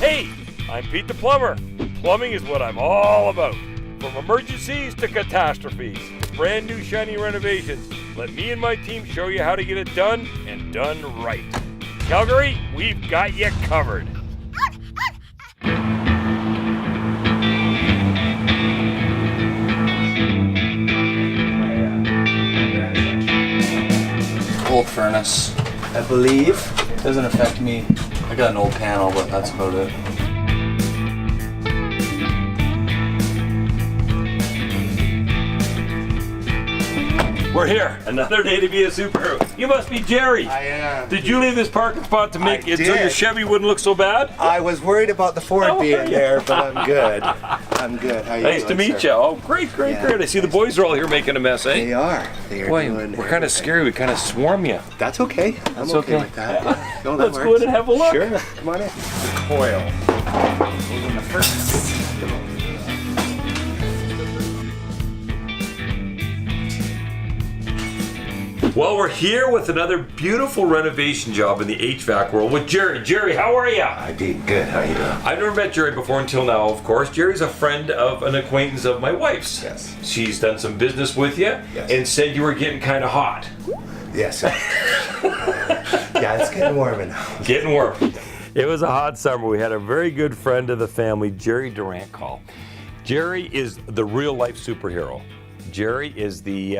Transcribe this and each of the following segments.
Hey, I'm Pete the Plumber. Plumbing is what I'm all about. From emergencies to catastrophes, brand new shiny renovations. Let me and my team show you how to get it done and done right. Calgary, we've got you covered. Old furnace, I believe. Doesn't affect me. I got an old panel, but that's about it. We're here. Another day to be a superhero. You must be Jerry. I am. Did you leave this parking spot to make it so your Chevy wouldn't look so bad? I was worried about the Ford being there, but I'm good. I'm good. How you Nice doing, to meet sir? you. Oh, great. I see the boys are all here making a mess, eh? They are. They are Boy, doing we're kind of everything. scary. We kind of swarm you. That's okay. I'm okay with that. Yeah. No, that Let's go works. in and have a look. Sure. Come on in. The coil. Goes in the furnace. Well, we're here with another beautiful renovation job in the HVAC world with Jerry. Jerry, how are you? I did good. How you doing? I've never met Jerry before until now, of course. Jerry's a friend of an acquaintance of my wife's. Yes. She's done some business with you and said you were getting kind of hot. Yes. Yeah, it's getting warm enough. Getting warm. It was a hot summer. We had a very good friend of the family, Jerry Durant, call. Jerry is the real life superhero. Jerry is the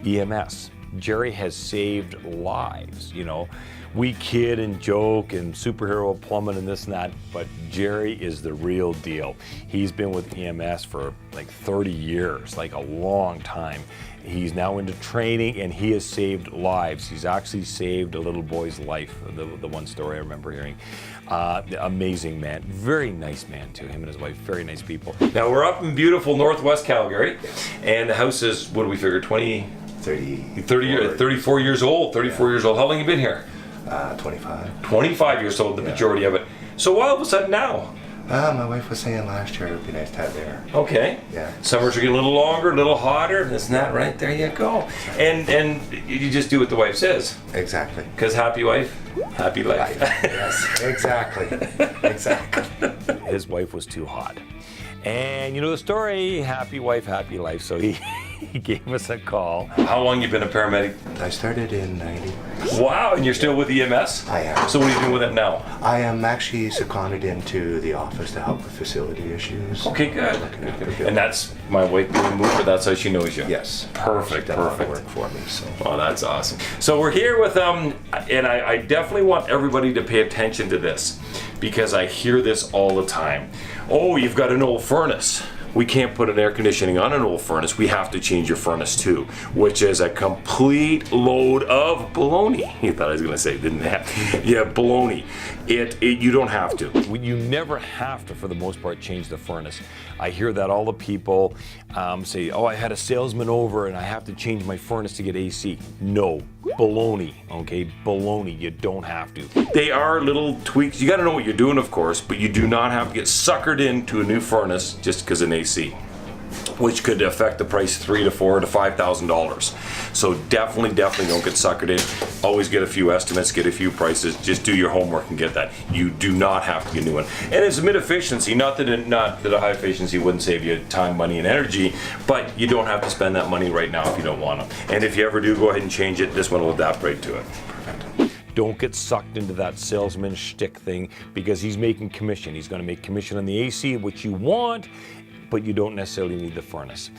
EMS. Jerry has saved lives, you know. We kid and joke and superhero plumbing and this and that, but Jerry is the real deal. He's been with EMS for like 30 years, like a long time. He's now into training and he has saved lives. He's actually saved a little boy's life, the one story I remember hearing. Amazing man, very nice man too, him and his wife, very nice people. Now we're up in beautiful Northwest Calgary and the house is, what do we figure, 34 years old. How long have you been here? 25. 25 years old, the majority of it. So why all of a sudden now? My wife was saying last year it would be nice to have there. Okay. Yeah. Summers are getting a little longer, a little hotter, this and that, right? There you go. And you just do what the wife says. Exactly. Because happy wife, happy life. Yes, exactly. Exactly. His wife was too hot. And you know the story, happy wife, happy life. So he gave us a call. How long you been a paramedic? I started in 90. Wow, and you're still with EMS? I am. So what are you doing with it now? I am actually seconded into the office to help with facility issues. Okay, good. And that's my wife being a mover, that's how she knows you? Yes. Perfect, She's done a lot of perfect. work for me, so. Oh, that's awesome. So we're here with, and I definitely want everybody to pay attention to this because I hear this all the time. Oh, you've got an old furnace. We can't put an air conditioning on an old furnace. We have to change your furnace too, which is a complete load of baloney. You thought I was going to say, didn't have? Yeah, baloney. You don't have to. You never have to, for the most part, change the furnace. I hear that all the people say, oh, I had a salesman over and I have to change my furnace to get AC. No, baloney, okay? Baloney, you don't have to. They are little tweaks. You got to know what you're doing, of course, but you do not have to get suckered into a new furnace just because of an AC, which could affect the price $3,000 to $4,000 to $5,000. So definitely don't get suckered in. Always get a few estimates, get a few prices. Just do your homework and get that. You do not have to get a new one. And it's mid-efficiency. Not that a high efficiency wouldn't save you time, money, and energy, but you don't have to spend that money right now if you don't want to. And if you ever do, go ahead and change it. This one will adapt right to it. Perfect. Don't get sucked into that salesman shtick thing because he's making commission. He's going to make commission on the AC, which you want, but you don't necessarily need the furnace.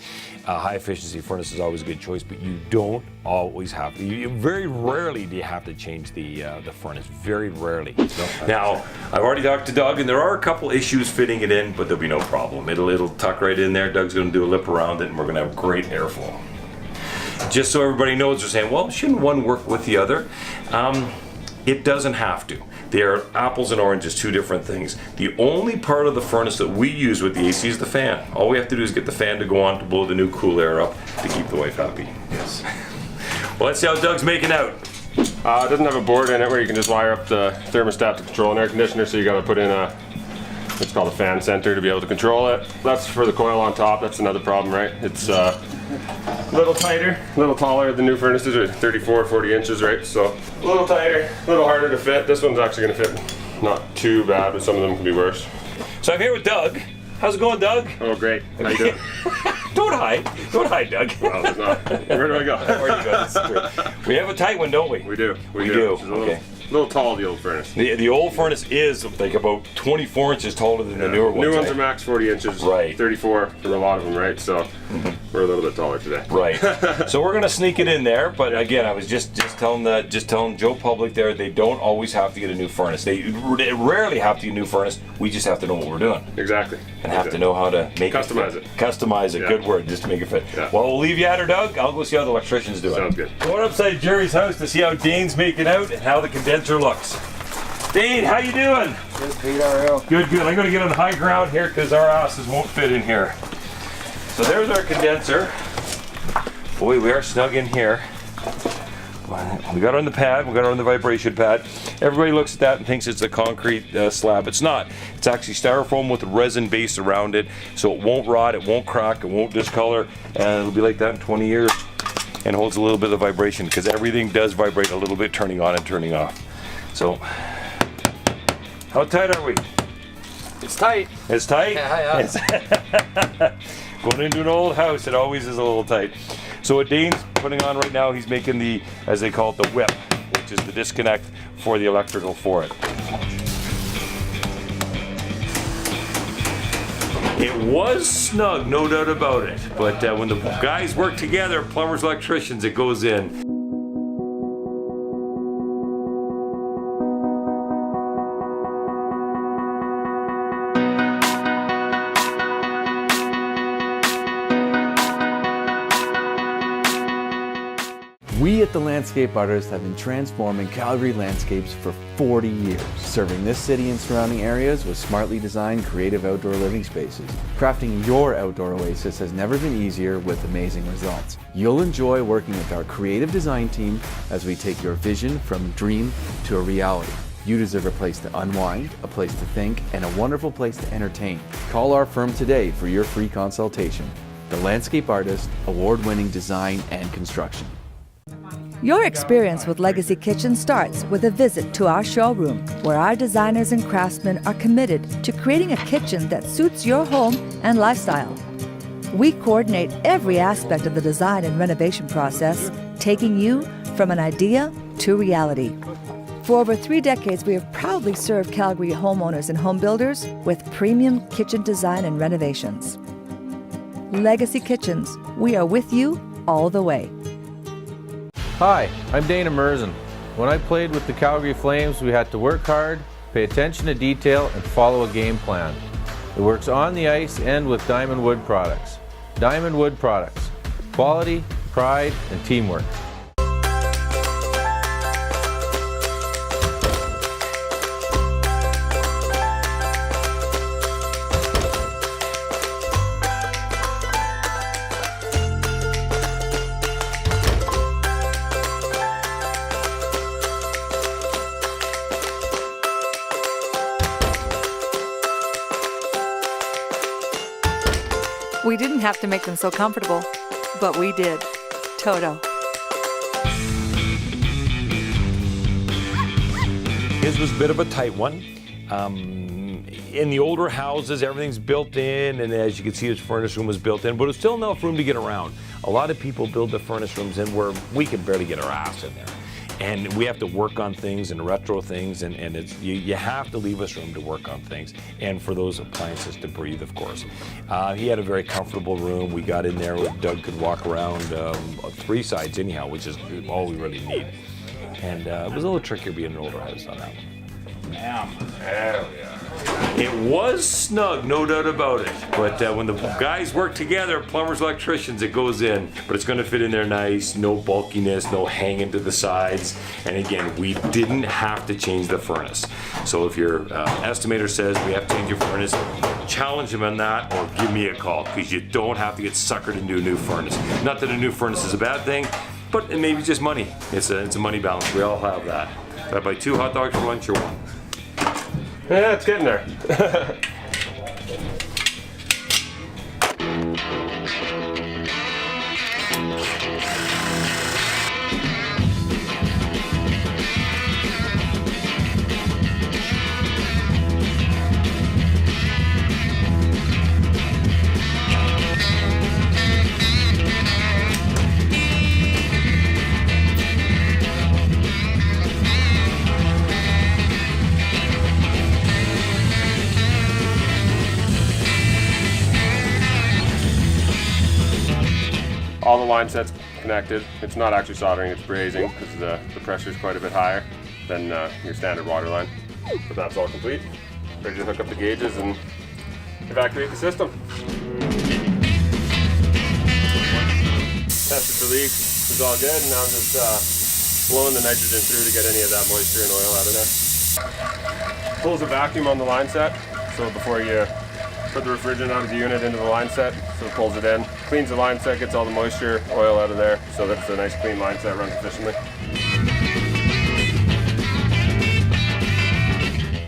High efficiency furnace is always a good choice, but you don't always have to. Very rarely do you have to change the furnace. Very rarely. Now, I've already talked to Doug, and there are a couple issues fitting it in, but there'll be no problem. It'll tuck right in there. Doug's going to do a lip around it, and we're going to have great airflow. Just so everybody knows, they're saying, well, shouldn't one work with the other? It doesn't have to. They are apples and oranges, two different things. The only part of the furnace that we use with the AC is the fan. All we have to do is get the fan to go on to blow the new cool air up to keep the wife happy. Yes. Well, let's see how Doug's making out. It doesn't have a board in it where you can just wire up the thermostat to control an air conditioner, so you got to put in it's called a fan center to be able to control it. That's for the coil on top. That's another problem, right? It's a little tighter, a little taller. The new furnaces are 34, 40 inches, right? So a little tighter, a little harder to fit. This one's actually going to fit not too bad, but some of them can be worse. So I'm here with Doug. How's it going, Doug? Oh, great. How you doing? Don't hide, Doug. Well, it's not. Where do I go? Where do you go? This is great. We have a tight one, don't we? We do. We do. It's a little, Okay. little tall, the old furnace. The old furnace is like about 24 inches taller than the newer ones. New ones eh? are max 40 inches. Right. 34 for a lot of them, right? So we're a little bit taller today. Right. So we're gonna sneak it in there, but again, I was just telling Joe Public there, they don't always have to get a new furnace. They rarely have to get a new furnace. We just have to know what we're doing Exactly. and have to know how to make Customize it. it. Customize it. Yeah. Good word, just to make it fit. Yeah. Well, we'll leave you at her, Doug. I'll go see how the electrician's doing. Sounds good. Going upside Jerry's house to see how Dane's making out and how the condenser looks. Dane, how you doing? Good, Pete, how are you? Good, good. I'm gonna get on high ground here because our asses won't fit in here. So there's our condenser. Boy, we are snug in here. We got her on the pad, we got her on the vibration pad. Everybody looks at that and thinks it's a concrete slab. It's not. It's actually styrofoam with a resin base around it, so it won't rot, it won't crack, it won't discolor, and it'll be like that in 20 years. And holds a little bit of vibration because everything does vibrate a little bit, turning on and turning off. So, how tight are we? It's tight. It's tight? Yeah. Going into an old house, it always is a little tight. So what Dane's putting on right now, he's making the, as they call it, the whip, which is the disconnect for the electrical for it. It was snug, no doubt about it. But when the guys work together, plumbers, electricians, it goes in. We at The Landscape Artist have been transforming Calgary landscapes for 40 years, serving this city and surrounding areas with smartly designed creative outdoor living spaces. Crafting your outdoor oasis has never been easier with amazing results. You'll enjoy working with our creative design team as we take your vision from dream to a reality. You deserve a place to unwind, a place to think, and a wonderful place to entertain. Call our firm today for your free consultation. The Landscape Artist, award-winning design and construction. Your experience with Legacy Kitchen starts with a visit to our showroom, where our designers and craftsmen are committed to creating a kitchen that suits your home and lifestyle. We coordinate every aspect of the design and renovation process, taking you from an idea to reality. For over 3 decades, we have proudly served Calgary homeowners and home builders with premium kitchen design and renovations. Legacy Kitchens, we are with you all the way. Hi, I'm Dana Merzen. When I played with the Calgary Flames, we had to work hard, pay attention to detail, and follow a game plan. It works on the ice and with Diamond Wood products. Diamond Wood products. Quality, pride, and teamwork. We didn't have to make them so comfortable, but we did. Toto. His was a bit of a tight one. In the older houses, everything's built in, and as you can see, his furnace room was built in, but it's still enough room to get around. A lot of people build their furnace rooms in where we can barely get our ass in there. And we have to work on things and retro things, and it's you have to leave us room to work on things, and for those appliances to breathe, of course. He had a very comfortable room. We got in there, Doug could walk around 3 sides anyhow, which is all we really need. And it was a little trickier being an older house on that one. Damn. There we are. It was snug, no doubt about it. But when the guys work together, plumbers, electricians, it goes in. But it's going to fit in there nice, no bulkiness, no hanging to the sides. And again, we didn't have to change the furnace. So if your estimator says we have to change your furnace, challenge him on that or give me a call, because you don't have to get suckered into a new furnace. Not that a new furnace is a bad thing, but it may be just money. It's a money balance. We all have that. If I buy 2 hot dogs for lunch or 1. Yeah, it's getting there. all the line sets connected. It's not actually soldering, it's brazing because the pressure is quite a bit higher than your standard water line. But that's all complete. Ready to hook up the gauges and evacuate the system. Tested for leaks, it's all good, and now I'm just blowing the nitrogen through to get any of that moisture and oil out of there. Pulls a vacuum on the line set, so before you put the refrigerant out of the unit into the line set, so it pulls it in, cleans the line set, gets all the moisture, oil out of there, so that it's a nice clean line set, runs efficiently.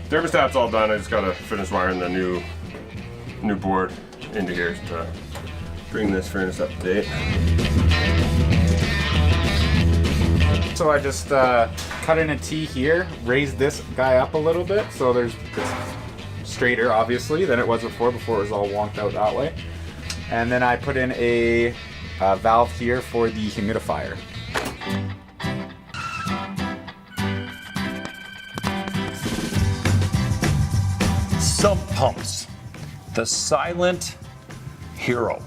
Thermostat's all done, I just gotta finish wiring the new board into here to bring this furnace up to date. So I just cut in a T here, raised this guy up a little bit so it's straighter obviously than it was before it was all wonked out that way. And then I put in a valve here for the humidifier. Sump pumps, the silent hero.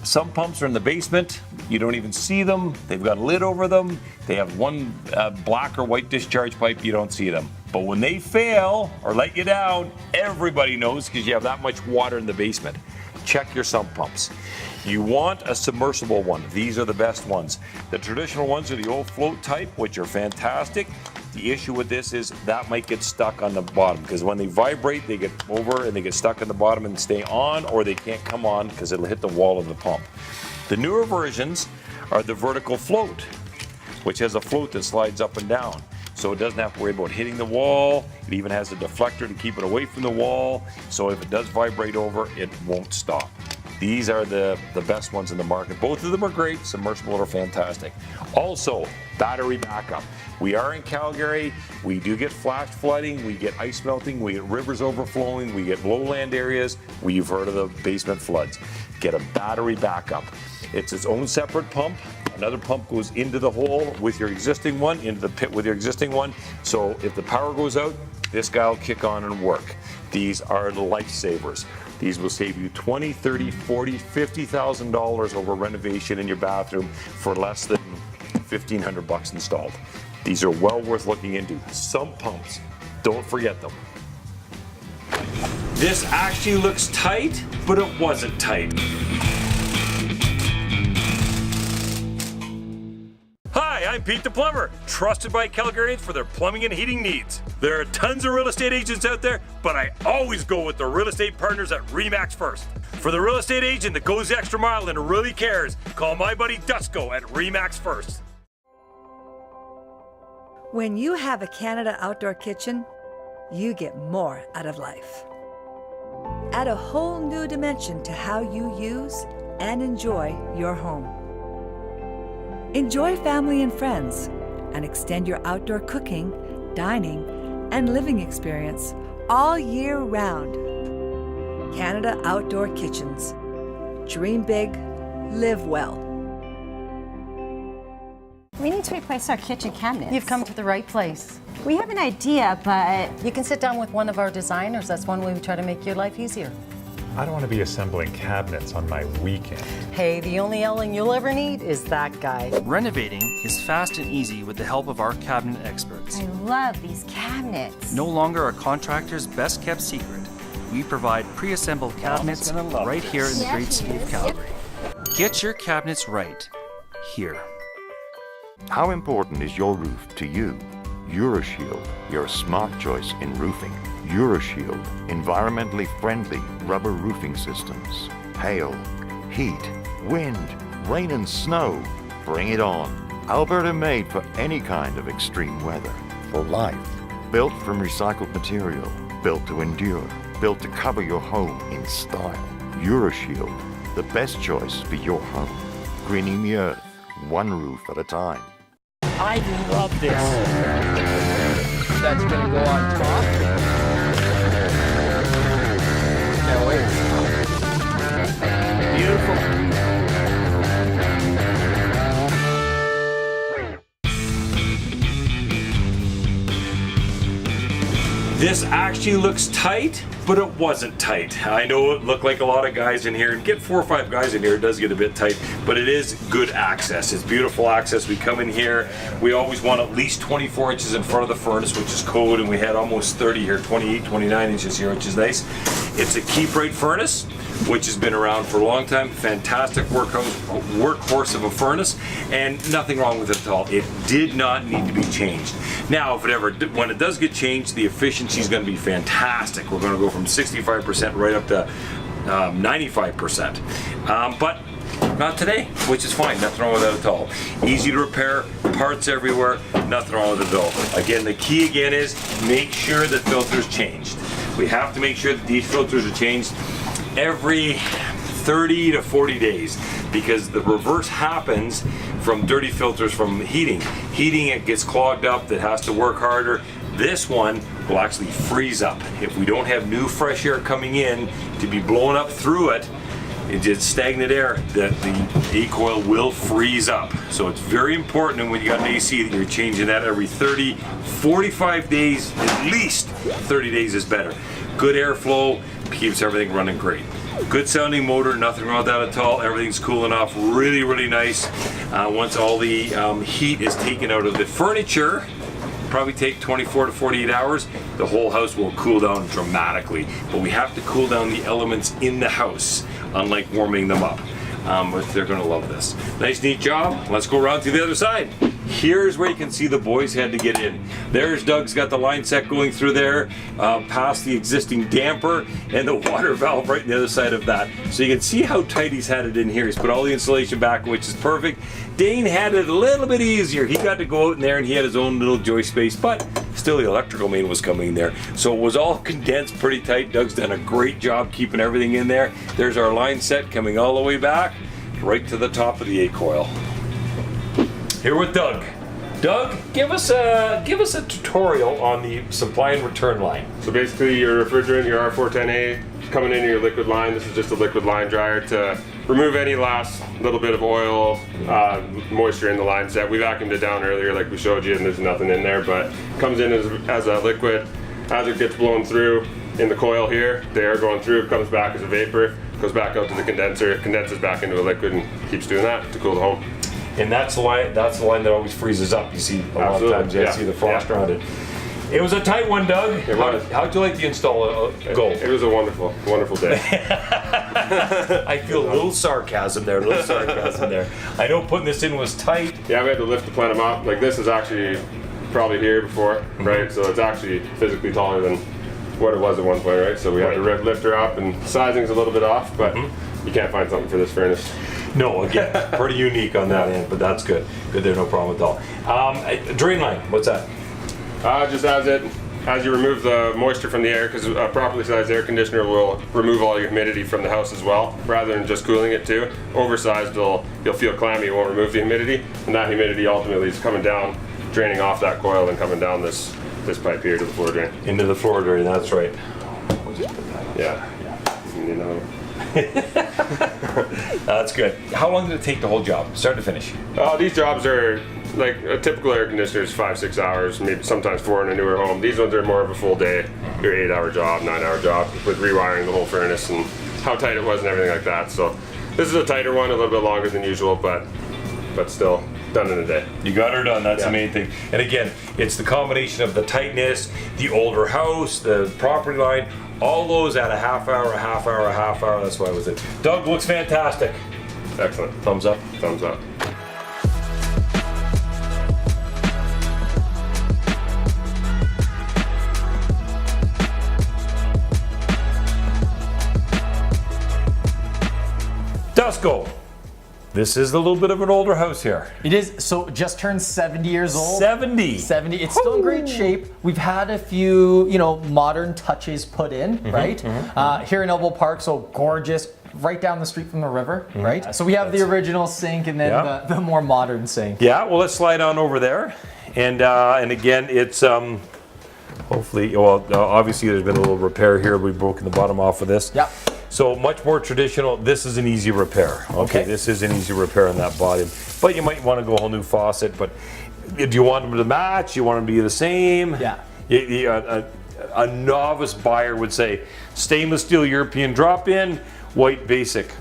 Sump pumps are in the basement. You don't even see them. They've got a lid over them. They have one black or white discharge pipe. You don't see them. But when they fail or let you down, everybody knows because you have that much water in the basement. Check your sump pumps. You want a submersible one. These are the best ones. The traditional ones are the old float type, which are fantastic. The issue with this is that might get stuck on the bottom because when they vibrate, they get over and they get stuck on the bottom and stay on, or they can't come on because it'll hit the wall of the pump. The newer versions are the vertical float, which has a float that slides up and down. So it doesn't have to worry about hitting the wall. It even has a deflector to keep it away from the wall. So if it does vibrate over, it won't stop. These are the best ones in the market. Both of them are great. Submersible are fantastic. Also, battery backup. We are in Calgary. We do get flash flooding. We get ice melting. We get rivers overflowing. We get lowland areas. We've heard of the basement floods. Get a battery backup. It's its own separate pump. Another pump goes into the hole with your existing one, into the pit with your existing one. So if the power goes out, this guy will kick on and work. These are lifesavers. These will save you $20, $30, $40, $50,000 over renovation in your bathroom for less than $1,500 installed. These are well worth looking into. Sump pumps, don't forget them. This actually looks tight, but it wasn't tight. Hi, I'm Pete the Plumber, trusted by Calgarians for their plumbing and heating needs. There are tons of real estate agents out there, but I always go with the real estate partners at RE/MAX first. For the real estate agent that goes the extra mile and really cares, call my buddy Dusko at RE/MAX first. When you have a Canada outdoor kitchen, you get more out of life. Add a whole new dimension to how you use and enjoy your home. Enjoy family and friends, and extend your outdoor cooking, dining, and living experience all year round. Canada Outdoor Kitchens. Dream big, live well. We need to replace our kitchen cabinets. You've come to the right place. We have an idea, but You can sit down with one of our designers. That's one way we try to make your life easier. I don't want to be assembling cabinets on my weekend. Hey, the only yelling you'll ever need is that guy. Renovating is fast and easy with the help of our cabinet experts. I love these cabinets. No longer a contractor's best kept secret. We provide pre-assembled cabinets right here in the great city of Calgary. Get your cabinets right here. How important is your roof to you? EuroShield, your smart choice in roofing. EuroShield, environmentally friendly rubber roofing systems. Hail, heat, wind, rain and snow, bring it on. Alberta made for any kind of extreme weather. For life. Built from recycled material. Built to endure. Built to cover your home in style. EuroShield, the best choice for your home. Greening the earth, one roof at a time. I love this. That's gonna go on top. Can't wait. Beautiful. This actually looks tight, but it wasn't tight. I know it looked like a lot of guys in here, and get 4 or 5 guys in here, it does get a bit tight, but it is good access. It's beautiful access. We come in here, we always want at least 24 inches in front of the furnace, which is code, and we had almost 30 here, 28, 29 inches here, which is nice. It's a keep rate furnace, which has been around for a long time. Fantastic workhorse of a furnace, and nothing wrong with it at all. It did not need to be changed. Now, when it does get changed, the efficiency is going to be fantastic. We're going to go from 65% right up to 95%. But not today, which is fine. Nothing wrong with that at all. Easy to repair, parts everywhere, nothing wrong with it at all. Again, the key again is make sure the filter's changed. We have to make sure that these filters are changed every 30 to 40 days, because the reverse happens from dirty filters from heating. Heating, it gets clogged up, that has to work harder. This one will actually freeze up. If we don't have new fresh air coming in to be blown up through it, it's just stagnant air, that the A-coil will freeze up. So it's very important, and when you got an AC, that you're changing that every 30, 45 days, at least 30 days is better. Good airflow keeps everything running great. Good sounding motor, nothing wrong with that at all. Everything's cooling off really, really nice. Once all the heat is taken out of the furniture, probably take 24 to 48 hours, the whole house will cool down dramatically. But we have to cool down the elements in the house, unlike warming them up. But they're gonna love this. Nice, neat job. Let's go around to the other side. Here's where you can see the boys had to get in. There's Doug's got the line set going through there, past the existing damper and the water valve right on the other side of that. So you can see how tight he's had it in here. He's put all the insulation back, which is perfect. Dane had it a little bit easier. He got to go out in there and he had his own little joist space, but still the electrical main was coming in there. So it was all condensed pretty tight. Doug's done a great job keeping everything in there. There's our line set coming all the way back, right to the top of the A-coil. Here with Doug. Doug, give us a tutorial on the supply and return line. So basically your refrigerant, your R410A, coming into your liquid line. This is just a liquid line dryer to remove any last little bit of oil, moisture in the line set. We vacuumed it down earlier like we showed you, and there's nothing in there, but it comes in as a liquid. As it gets blown through in the coil here, the air going through comes back as a vapor, goes back out to the condenser, it condenses back into a liquid and keeps doing that to cool the home. And that's the line that always freezes up. You see a lot of times you see the frost around it. It was a tight one, Doug. How'd you like the install go? It was a wonderful, wonderful day. I feel a little sarcasm there, I know putting this in was tight. Yeah, we had to lift the plenum up. Like this is actually probably here before, right? So it's actually physically taller than what it was at one point, right? So we had to lift her up, and sizing's a little bit off, but you can't find something for this furnace. No, again, pretty unique on that end, but that's good. Good there, no problem at all. Drain line, what's that? Just as you remove the moisture from the air, because a properly sized air conditioner will remove all your humidity from the house as well, rather than just cooling it too. Oversized, you'll feel clammy, it won't remove the humidity, and that humidity ultimately is coming down, draining off that coil and coming down this pipe here to the floor drain. Into the floor drain, that's right. Yeah. You know. That's good. How long did it take the whole job, start to finish? These jobs are like a typical air conditioner is 5-6 hours, maybe sometimes 4 in a newer home. These ones are more of a full day, your 8-hour job, 9-hour job with rewiring the whole furnace and how tight it was and everything like that. So this is a tighter one, a little bit longer than usual, but still done in a day. You got her done, that's the main thing. And again, it's the combination of the tightness, the older house, the property line, all those at a half hour, that's why it was it. Doug, looks fantastic. Excellent. Thumbs up. Thumbs up. Dusko. This is a little bit of an older house here. It is. So just turned 70 years old. 70. 70. It's still in great shape. We've had a few, modern touches put in, right? Here in Elbow Park, so gorgeous, right down the street from the river, right? So we have the original sink and then the more modern sink. Yeah. Well, let's slide on over there, and again, it's hopefully, obviously there's been a little repair here. We've broken the bottom off of this. Yeah. So much more traditional. This is an easy repair. Okay, this is an easy repair on that bottom. But you might want to go a whole new faucet. But do you want them to match? You want them to be the same? Yeah. a novice buyer would say, stainless steel European drop-in, white basic.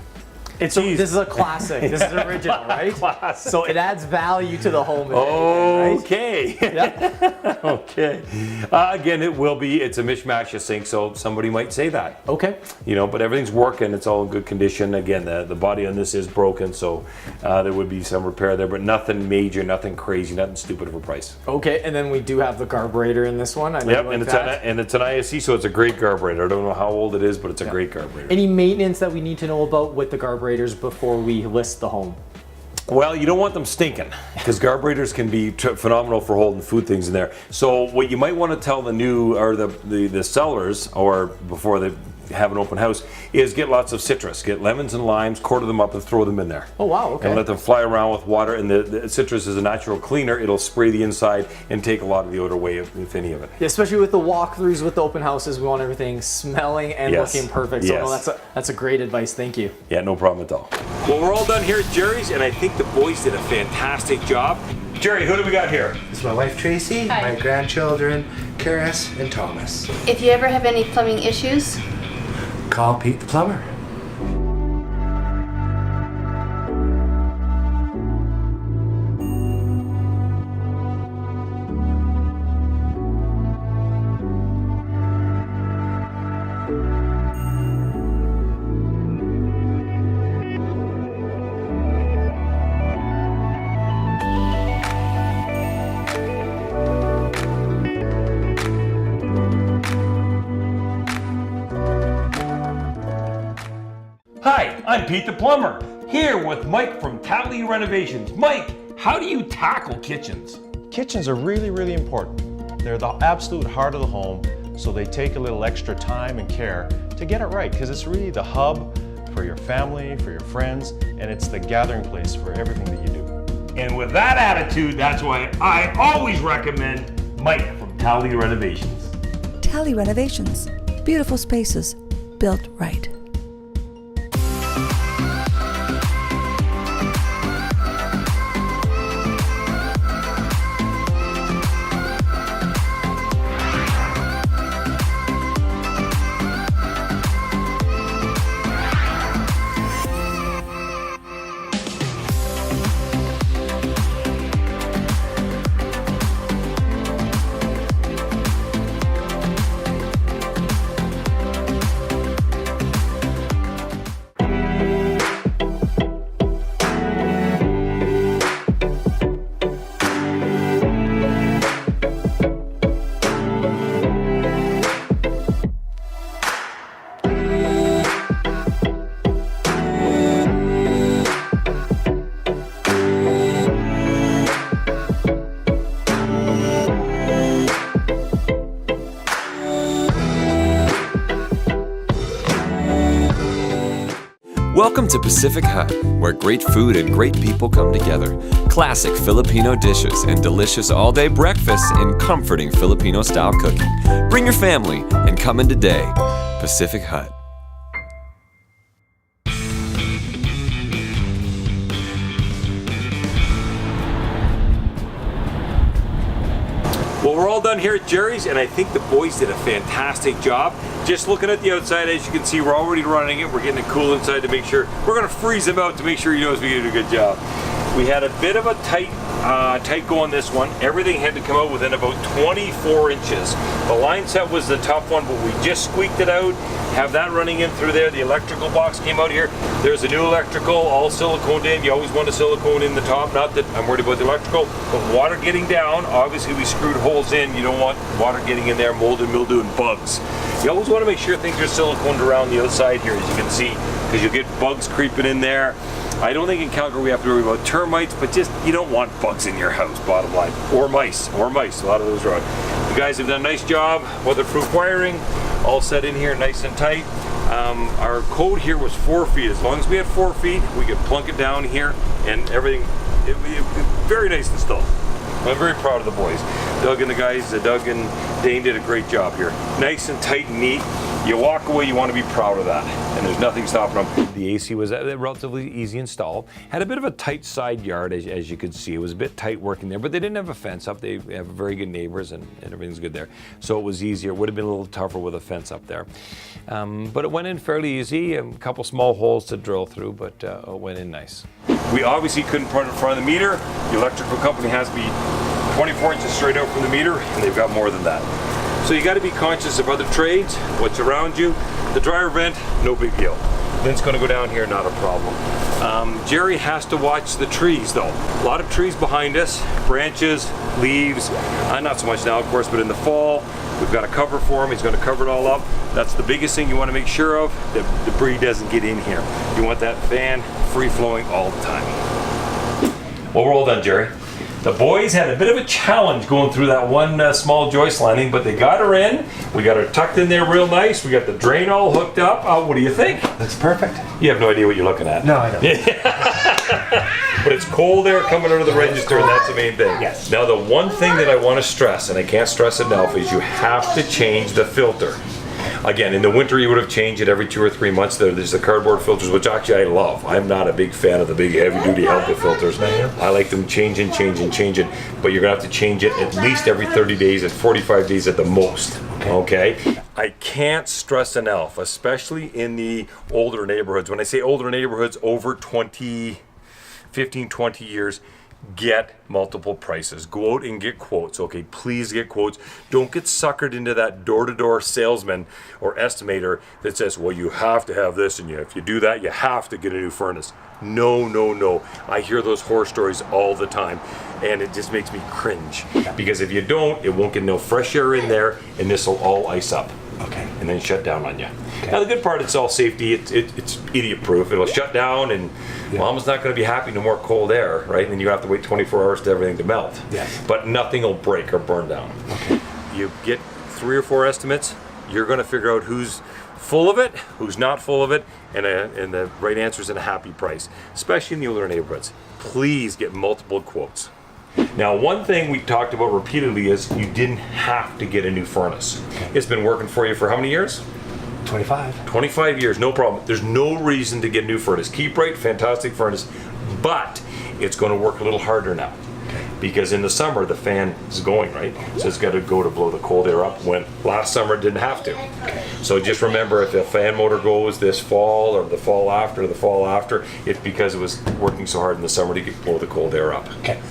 This is a classic. This is original, right? Classic. So it adds value to the home. Right? Yeah. Okay. Again, it's a mishmash of sinks, so somebody might say that. Okay. You know, but everything's working. It's all in good condition. Again, the body on this is broken, so there would be some repair there, but nothing major, nothing crazy, nothing stupid of a price. Okay, and then we do have the carburetor in this one. I know Yep, you like and it's an ISC, so it's a great carburetor. I don't know how old it is, but it's a great carburetor. Any maintenance that we need to know about with the carburetors before we list the home? Well, you don't want them stinking because carburetors can be phenomenal for holding food things in there. So what you might want to tell the new or the sellers, or before they have an open house, is get lots of citrus. Get lemons and limes, quarter them up and throw them in there. Oh wow, okay. And let them fly around with water, and the citrus is a natural cleaner. It'll spray the inside and take a lot of the odor away, if any of it. Yeah, especially with the walkthroughs with the open houses, we want everything smelling and looking perfect. So no, that's a great advice. Thank you. Yeah, no problem at all. Well, we're all done here at Jerry's, and I think the boys did a fantastic job. Jerry, who do we got here? This is my wife Tracy, Hi. my grandchildren, Karis and Thomas. If you ever have any plumbing issues, Call Pete the Plumber. Hi, I'm Pete the Plumber, here with Mike from Tally Renovations. Mike, how do you tackle kitchens? Kitchens are really, really important. They're the absolute heart of the home, so they take a little extra time and care to get it right, because it's really the hub for your family, for your friends, and it's the gathering place for everything that you do. And with that attitude, that's why I always recommend Mike from Tally Renovations. Tally Renovations. Beautiful spaces built right. Welcome to Pacific Hut, where great food and great people come together. Classic Filipino dishes and delicious all-day breakfasts in comforting Filipino-style cooking. Bring your family and come in today. Pacific Hut. Well, we're all done here at Jerry's, and I think the boys did a fantastic job. Just looking at the outside, as you can see, we're already running it. We're getting it cool inside to make sure. We're going to freeze them out to make sure he knows we did a good job. We had a bit of a tight go on this one. Everything had to come out within about 24 inches. The line set was the tough one, but we just squeaked it out. Have that running in through there. The electrical box came out here. There's a new electrical, all siliconed in. You always want a silicone in the top. Not that I'm worried about the electrical, but water getting down. Obviously, we screwed holes in. You don't want water getting in there, mold and mildew and bugs. You always want to make sure things are siliconed around the outside here, as you can see, because you'll get bugs creeping in there. I don't think in Calgary we have to worry about termites, but just, you don't want bugs in your house, bottom line. Or mice, a lot of those are out. The guys have done a nice job, weatherproof wiring, all set in here nice and tight. Our code here was 4 feet. As long as we had 4 feet, we could plunk it down here and everything, very nice installed. I'm very proud of the boys. Doug and the guys, Doug and Dane did a great job here. Nice and tight and neat. You walk away, you want to be proud of that, and there's nothing stopping them. The AC was relatively easy install. Had a bit of a tight side yard, as you could see. It was a bit tight working there, but they didn't have a fence up. They have very good neighbors, and everything's good there. So it was easier. It would have been a little tougher with a fence up there. But it went in fairly easy. A couple small holes to drill through, but it went in nice. We obviously couldn't put it in front of the meter. The electrical company has to be 24 inches straight out from the meter, and they've got more than that. So you got to be conscious of other trades, what's around you. The dryer vent, no big deal. Vent's going to go down here, not a problem. Jerry has to watch the trees though. A lot of trees behind us, branches, leaves, not so much now of course, but in the fall, we've got a cover for him. He's going to cover it all up. That's the biggest thing you want to make sure of, that debris doesn't get in here. You want that fan free flowing all the time. Well, we're all done, Jerry. The boys had a bit of a challenge going through that one small joist lining, but they got her in. We got her tucked in there real nice. We got the drain all hooked up. What do you think? That's perfect. You have no idea what you're looking at. No, I don't. But it's cold air coming out of the register, and that's the main thing. Yes. Now, the one thing that I want to stress, and I can't stress it enough, is you have to change the filter. Again, in the winter you would have changed it every 2 or 3 months. There's the cardboard filters, which actually I love. I'm not a big fan of the big heavy-duty HEPA filters. I like them changing. But you're gonna have to change it at least every 30 days and 45 days at the most. Okay? I can't stress enough, especially in the older neighborhoods. When I say older neighborhoods, over 15, 20 years, get multiple prices. Go out and get quotes, okay? Please get quotes. Don't get suckered into that door-to-door salesman or estimator that says, well, you have to have this, and if you do that, you have to get a new furnace. No, no, no. I hear those horror stories all the time, and it just makes me cringe. Because if you don't, it won't get no fresh air in there, and this will all ice up. Okay. And then shut down on you. Okay. Now the good part, it's all safety. It's idiot-proof. It'll shut down, and Mama's not going to be happy no more cold air, right? And then you have to wait 24 hours to everything to melt. Yes. But nothing will break or burn down. Okay. You get 3 or 4 estimates. You're going to figure out who's full of it, who's not full of it, and the right answer is at a happy price, especially in the older neighborhoods. Please get multiple quotes. Now, one thing we talked about repeatedly is you didn't have to get a new furnace. Okay. It's been working for you for how many years? 25. 25 years, no problem. There's no reason to get a new furnace. Keep Right, fantastic furnace, but it's going to work a little harder now. Because in the summer the fan is going, right? So it's got to go to blow the cold air up, when last summer it didn't have to. So just remember, if the fan motor goes this fall or the fall after, it's because it was working so hard in the summer to blow the cold air up. Okay.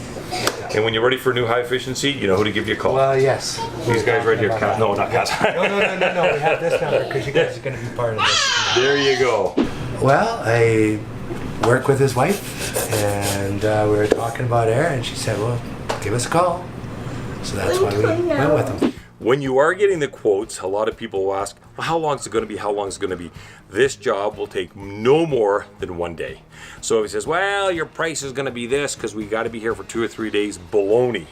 And when you're ready for new high efficiency, you know who to give you a call. Well, yes. These guys right here. No, not Cass. No. We have this number because you guys are going to be part of this. There you go. Well, I work with his wife, and we were talking about air, and she said, well, give us a call. So that's why we went with him. When you are getting the quotes, a lot of people will ask, well, how long is it going to be? How long is it going to be? This job will take no more than 1 day. So if he says, well, your price is going to be this because we got to be here for 2 or 3 days, baloney.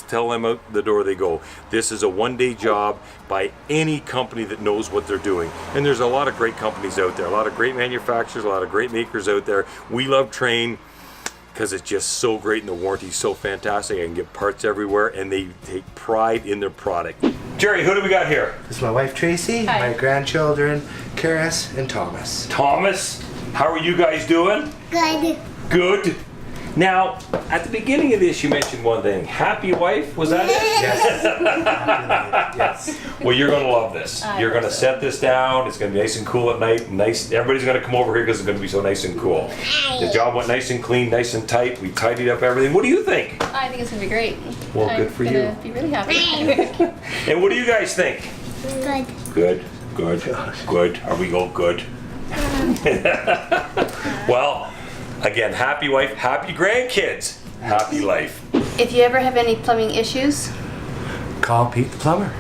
Tell them out the door they go. This is a 1-day job by any company that knows what they're doing. And there's a lot of great companies out there, a lot of great manufacturers, a lot of great makers out there. We love Trane because it's just so great and the warranty's so fantastic. I can get parts everywhere, and they take pride in their product. Jerry, who do we got here? This is my wife Tracy, Hi. my grandchildren Karis and Thomas. Thomas, how are you guys doing? Good. Good. Now, at the beginning of this, you mentioned one thing. Happy wife, was that it? Yes. Yes. Well, you're going to love this. You're going to set this down. It's going to be nice and cool at night. Nice. Everybody's going to come over here because it's going to be so nice and cool. The job went nice and clean, nice and tight. We tidied up everything. What do you think? I think it's gonna be great. Well, good for you. I'm gonna be really happy. And what do you guys think? Good. Good. Are we all good? Well, again, happy wife, happy grandkids, happy life. If you ever have any plumbing issues, Call Pete the plumber.